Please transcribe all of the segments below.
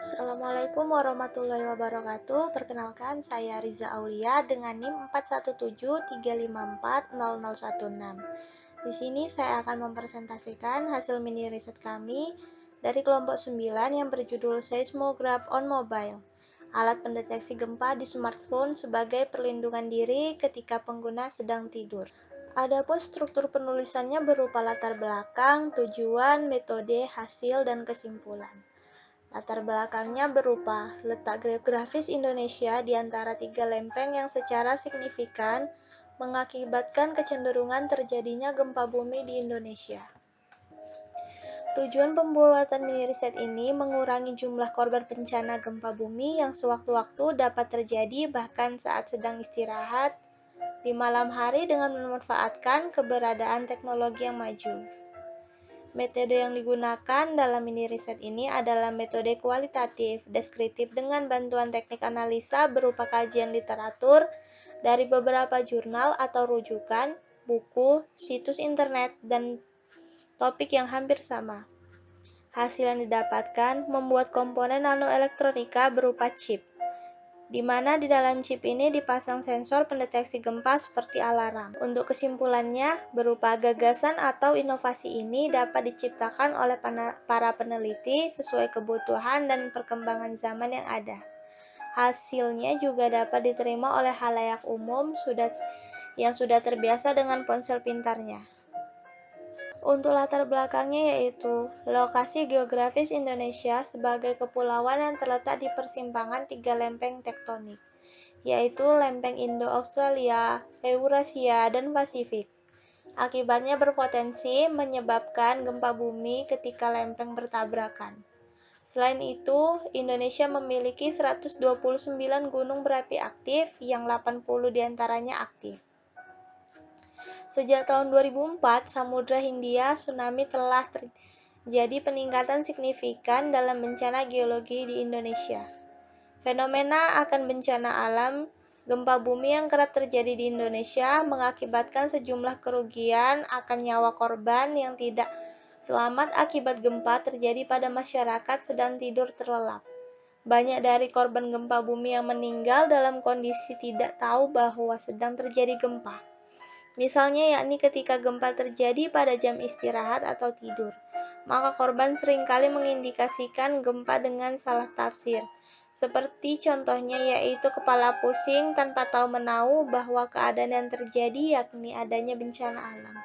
Assalamualaikum warahmatullahi wabarakatuh. Perkenalkan, saya Riza Aulia dengan NIM 4173540016. Di sini saya akan mempresentasikan hasil mini riset kami dari kelompok 9 yang berjudul Seismograph on Mobile, alat pendeteksi gempa di smartphone sebagai perlindungan diri ketika pengguna sedang tidur. Adapun struktur penulisannya berupa latar belakang, tujuan, metode, hasil, dan kesimpulan. Latar belakangnya berupa letak geografis Indonesia di antara tiga lempeng yang secara signifikan mengakibatkan kecenderungan terjadinya gempa bumi di Indonesia. Tujuan pembuatan mini riset ini mengurangi jumlah korban bencana gempa bumi yang sewaktu-waktu dapat terjadi bahkan saat sedang istirahat di malam hari dengan memanfaatkan keberadaan teknologi yang maju. Metode yang digunakan dalam mini riset ini adalah metode kualitatif, deskriptif dengan bantuan teknik analisa berupa kajian literatur dari beberapa jurnal atau rujukan, buku, situs internet, dan topik yang hampir sama. Hasil yang didapatkan membuat komponen nanoelektronika berupa chip, di mana di dalam chip ini dipasang sensor pendeteksi gempa seperti alarm. Untuk kesimpulannya, berupa gagasan atau inovasi ini dapat diciptakan oleh para peneliti sesuai kebutuhan dan perkembangan zaman yang ada. Hasilnya juga dapat diterima oleh khalayak umum yang sudah terbiasa dengan ponsel pintarnya. Untuk latar belakangnya yaitu lokasi geografis Indonesia sebagai kepulauan yang terletak di persimpangan tiga lempeng tektonik, yaitu lempeng Indo-Australia, Eurasia, dan Pasifik. Akibatnya berpotensi menyebabkan gempa bumi ketika lempeng bertabrakan. Selain itu, Indonesia memiliki 129 gunung berapi aktif yang 80 diantaranya aktif. Sejak tahun 2004, Samudra Hindia tsunami telah terjadi peningkatan signifikan dalam bencana geologi di Indonesia. Fenomena akan bencana alam gempa bumi yang kerap terjadi di Indonesia mengakibatkan sejumlah kerugian akan nyawa korban yang tidak selamat akibat gempa terjadi pada masyarakat sedang tidur terlelap. Banyak dari korban gempa bumi yang meninggal dalam kondisi tidak tahu bahwa sedang terjadi gempa. Misalnya yakni ketika gempa terjadi pada jam istirahat atau tidur, maka korban seringkali mengindikasikan gempa dengan salah tafsir. Seperti contohnya yaitu kepala pusing tanpa tahu menahu bahwa keadaan yang terjadi yakni adanya bencana alam.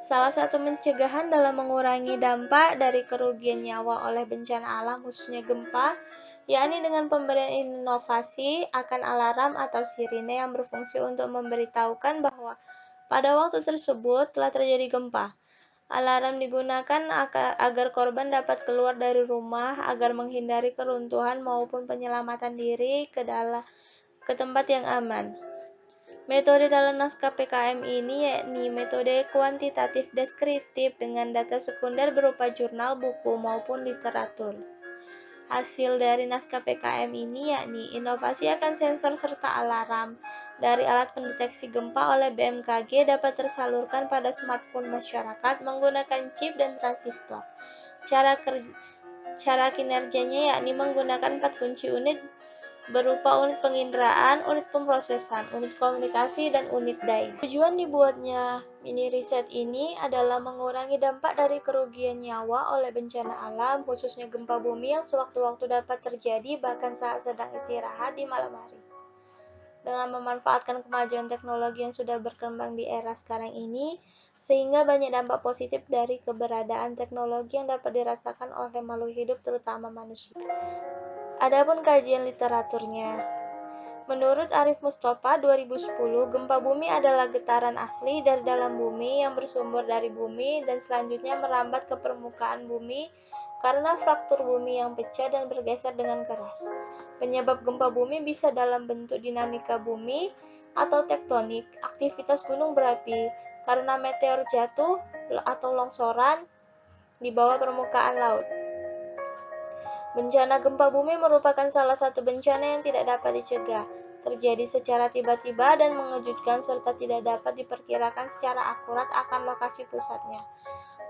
Salah satu pencegahan dalam mengurangi dampak dari kerugian nyawa oleh bencana alam khususnya gempa, yakni dengan pemberian inovasi akan alarm atau sirine yang berfungsi untuk memberitahukan bahwa pada waktu tersebut telah terjadi gempa. Alarm digunakan agar korban dapat keluar dari rumah agar menghindari keruntuhan maupun penyelamatan diri ke tempat yang aman. Metode dalam naskah PKM ini yakni metode kuantitatif deskriptif dengan data sekunder berupa jurnal, buku, maupun literatur. Hasil dari naskah PKM ini yakni inovasi akan sensor serta alarm dari alat pendeteksi gempa oleh BMKG dapat tersalurkan pada smartphone masyarakat menggunakan chip dan transistor. Cara kinerjanya yakni menggunakan 4 kunci unit berupa unit penginderaan, unit pemrosesan, unit komunikasi, dan unit daya. Tujuan dibuatnya mini riset ini adalah mengurangi dampak dari kerugian nyawa oleh bencana alam, khususnya gempa bumi yang sewaktu-waktu dapat terjadi bahkan saat sedang istirahat di malam hari. Dengan memanfaatkan kemajuan teknologi yang sudah berkembang di era sekarang ini, sehingga banyak dampak positif dari keberadaan teknologi yang dapat dirasakan oleh makhluk hidup terutama manusia. Adapun kajian literaturnya, menurut Arif Mustafa 2010, gempa bumi adalah getaran asli dari dalam bumi yang bersumber dari bumi dan selanjutnya merambat ke permukaan bumi karena fraktur bumi yang pecah dan bergeser dengan keras. Penyebab gempa bumi bisa dalam bentuk dinamika bumi atau tektonik, aktivitas gunung berapi, karena meteor jatuh atau longsoran di bawah permukaan laut. Bencana gempa bumi merupakan salah satu bencana yang tidak dapat dicegah, terjadi secara tiba-tiba dan mengejutkan serta tidak dapat diperkirakan secara akurat akan lokasi pusatnya.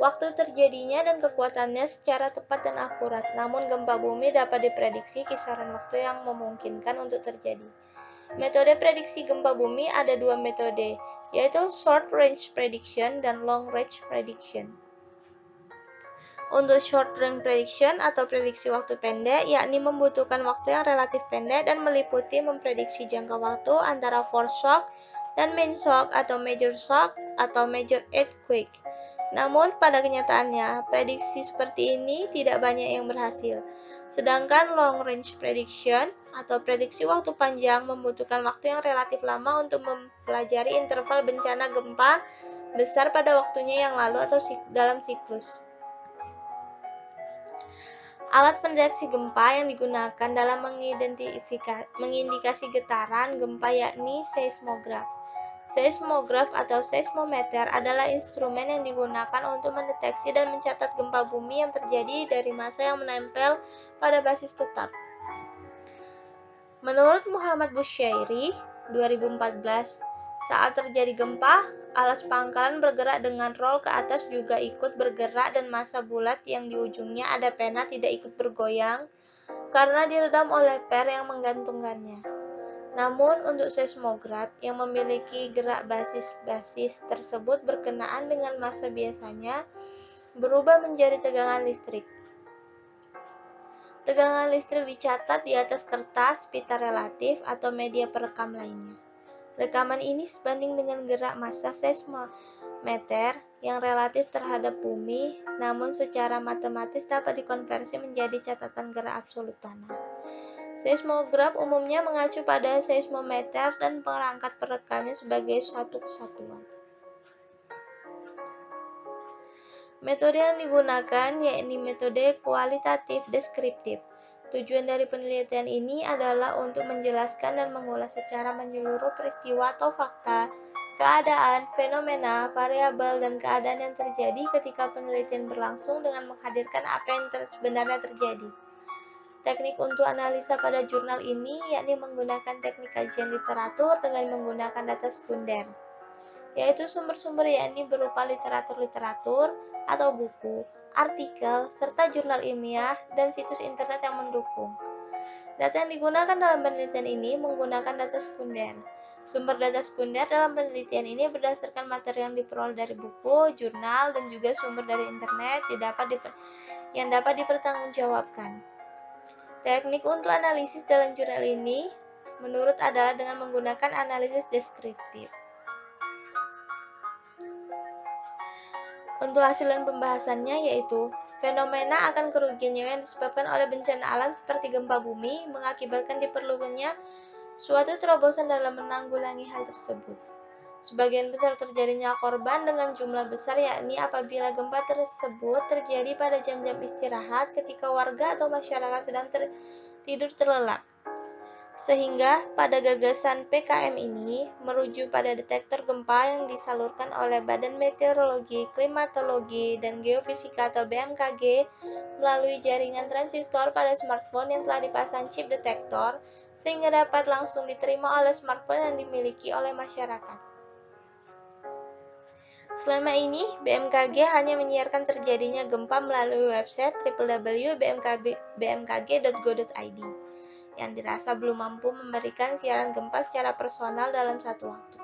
waktu terjadinya dan kekuatannya secara tepat dan akurat. Namun gempa bumi dapat diprediksi kisaran waktu yang memungkinkan untuk terjadi. Metode prediksi gempa bumi ada dua metode, yaitu short range prediction dan long range prediction. Untuk short range prediction atau prediksi waktu pendek, yakni membutuhkan waktu yang relatif pendek dan meliputi memprediksi jangka waktu antara force shock dan main shock atau major earthquake. Namun pada kenyataannya, prediksi seperti ini tidak banyak yang berhasil. Sedangkan long range prediction atau prediksi waktu panjang membutuhkan waktu yang relatif lama untuk mempelajari interval bencana gempa besar pada waktunya yang lalu atau dalam siklus. Alat pendeteksi gempa yang digunakan dalam mengindikasi getaran gempa yakni seismograf. Seismograf atau seismometer adalah instrumen yang digunakan untuk mendeteksi dan mencatat gempa bumi yang terjadi dari massa yang menempel pada basis tetap. Menurut Muhammad Bushairi, 2014, saat terjadi gempa, alas pangkalan bergerak dengan roll ke atas juga ikut bergerak dan massa bulat yang di ujungnya ada pena tidak ikut bergoyang karena diredam oleh per yang menggantungkannya. Namun untuk seismograf yang memiliki gerak basis tersebut berkenaan dengan massa biasanya berubah menjadi tegangan listrik. Tegangan listrik dicatat di atas kertas, pita relatif, atau media perekam lainnya. Rekaman ini sebanding dengan gerak massa seismometer yang relatif terhadap bumi, namun secara matematis dapat dikonversi menjadi catatan gerak absolut tanah. Seismograf umumnya mengacu pada seismometer dan perangkat perekamnya sebagai suatu kesatuan. Metode yang digunakan yakni metode kualitatif deskriptif. Tujuan dari penelitian ini adalah untuk menjelaskan dan mengulas secara menyeluruh peristiwa atau fakta, keadaan, fenomena, variabel, dan keadaan yang terjadi ketika penelitian berlangsung dengan menghadirkan apa yang sebenarnya terjadi. Teknik untuk analisa pada jurnal ini yakni menggunakan teknik kajian literatur dengan menggunakan data sekunder, yaitu sumber-sumber yakni berupa literatur atau buku, artikel, serta jurnal ilmiah dan situs internet yang mendukung. Data yang digunakan dalam penelitian ini menggunakan data sekunder. Sumber data sekunder dalam penelitian ini berdasarkan materi yang diperoleh dari buku, jurnal, dan juga sumber dari internet yang dapat dipertanggungjawabkan. Teknik untuk analisis dalam jurnal ini menurut adalah dengan menggunakan analisis deskriptif. Untuk hasil dan pembahasannya yaitu fenomena akan kerugian nyawa yang disebabkan oleh bencana alam seperti gempa bumi mengakibatkan diperlukannya suatu terobosan dalam menanggulangi hal tersebut. Sebagian besar terjadinya korban dengan jumlah besar yakni apabila gempa tersebut terjadi pada jam-jam istirahat ketika warga atau masyarakat sedang tidur terlelap. Sehingga pada gagasan PKM ini merujuk pada detektor gempa yang disalurkan oleh Badan Meteorologi, Klimatologi, dan Geofisika atau BMKG melalui jaringan transistor pada smartphone yang telah dipasang chip detektor sehingga dapat langsung diterima oleh smartphone yang dimiliki oleh masyarakat. Selama ini, BMKG hanya menyiarkan terjadinya gempa melalui website www.bmkg.go.id yang dirasa belum mampu memberikan siaran gempa secara personal dalam satu waktu.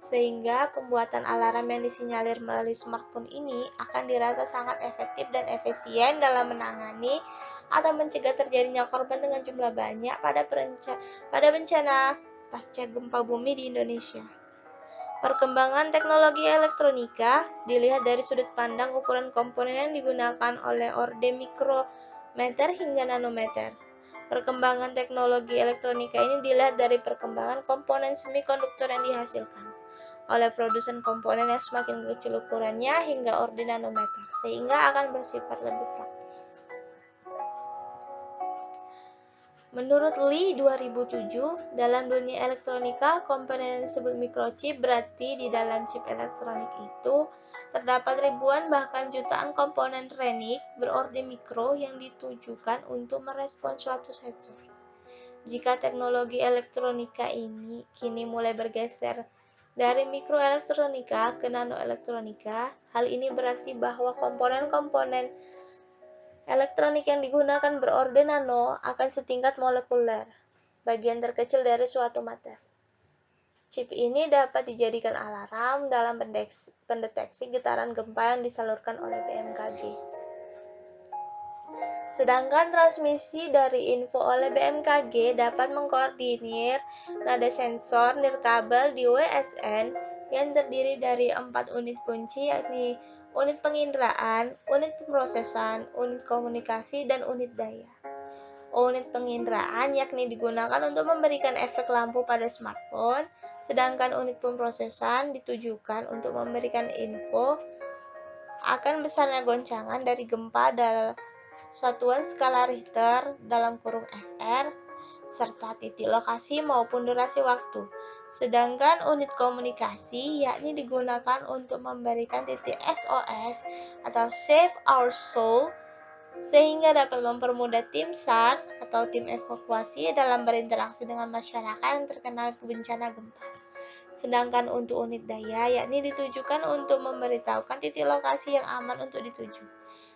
Sehingga pembuatan alarm yang disinyalir melalui smartphone ini akan dirasa sangat efektif dan efisien dalam menangani atau mencegah terjadinya korban dengan jumlah banyak pada bencana pasca gempa bumi di Indonesia. Perkembangan teknologi elektronika dilihat dari sudut pandang ukuran komponen yang digunakan oleh orde mikrometer hingga nanometer. Perkembangan teknologi elektronika ini dilihat dari perkembangan komponen semikonduktor yang dihasilkan oleh produsen komponen yang semakin kecil ukurannya hingga orde nanometer, sehingga akan bersifat lebih praktis. Menurut Lee 2007, dalam dunia elektronika, komponen yang disebut microchip berarti di dalam chip elektronik itu terdapat ribuan bahkan jutaan komponen renik berorde mikro yang ditujukan untuk merespons suatu sensor. Jika teknologi elektronika ini kini mulai bergeser Dari mikroelektronika ke nanoelektronika, hal ini berarti bahwa komponen-komponen elektronik yang digunakan berorden nano akan setingkat molekuler, bagian terkecil dari suatu materi. Chip ini dapat dijadikan alarm dalam pendeteksi getaran gempa yang disalurkan oleh BMKG. Sedangkan transmisi dari info oleh BMKG dapat mengkoordinir nada sensor nirkabel di WSN yang terdiri dari 4 unit kunci, yakni unit penginderaan, unit pemrosesan, unit komunikasi, dan unit daya. Unit penginderaan yakni digunakan untuk memberikan efek lampu pada smartphone, sedangkan unit pemrosesan ditujukan untuk memberikan info akan besarnya goncangan dari gempa dalam satuan skala Richter (SR), serta titik lokasi maupun durasi waktu. Sedangkan unit komunikasi yakni digunakan untuk memberikan titik SOS atau Save Our Soul, sehingga dapat mempermudah tim SAR atau tim evakuasi dalam berinteraksi dengan masyarakat yang terkena bencana gempa. Sedangkan untuk unit daya yakni ditujukan untuk memberitahukan titik lokasi yang aman untuk dituju.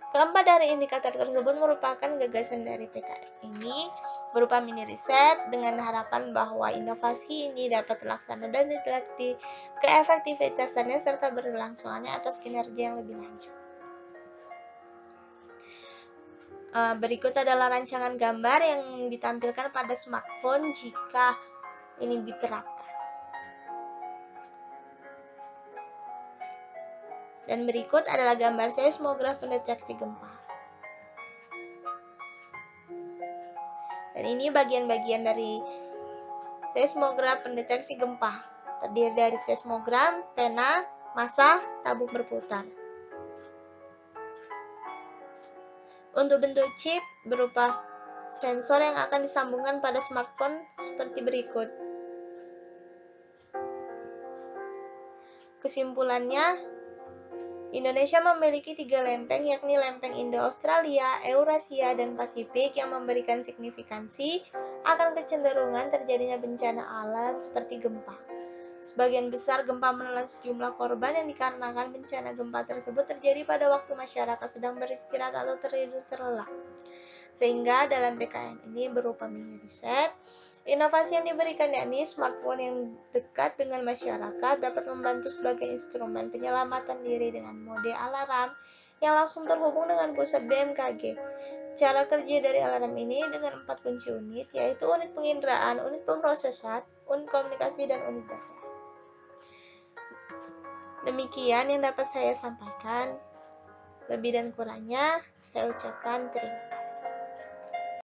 Keempat dari indikator tersebut merupakan gagasan dari PKN ini berupa mini riset dengan harapan bahwa inovasi ini dapat terlaksana dan diteliti keefektivitasannya serta berlangsungannya atas kinerja yang lebih lanjut. Berikut adalah rancangan gambar yang ditampilkan pada smartphone jika ini diterapkan. Dan berikut adalah gambar seismograf pendeteksi gempa. Dan ini bagian-bagian dari seismograf pendeteksi gempa. Terdiri dari seismogram, pena, massa, tabung berputar. Untuk bentuk chip berupa sensor yang akan disambungkan pada smartphone seperti berikut. Kesimpulannya, Indonesia memiliki 3 lempeng, yakni lempeng Indo-Australia, Eurasia, dan Pasifik yang memberikan signifikansi akan kecenderungan terjadinya bencana alam seperti gempa. Sebagian besar gempa menelan sejumlah korban yang dikarenakan bencana gempa tersebut terjadi pada waktu masyarakat sedang beristirahat atau tertidur terlelap. Sehingga dalam PKN ini berupa mini riset, inovasi yang diberikan yakni smartphone yang dekat dengan masyarakat dapat membantu sebagai instrumen penyelamatan diri dengan mode alarm yang langsung terhubung dengan pusat BMKG. Cara kerja dari alarm ini dengan 4 kunci unit, yaitu unit penginderaan, unit pemrosesan, unit komunikasi, dan unit daya. Demikian yang dapat saya sampaikan. Lebih dan kurangnya saya ucapkan terima kasih.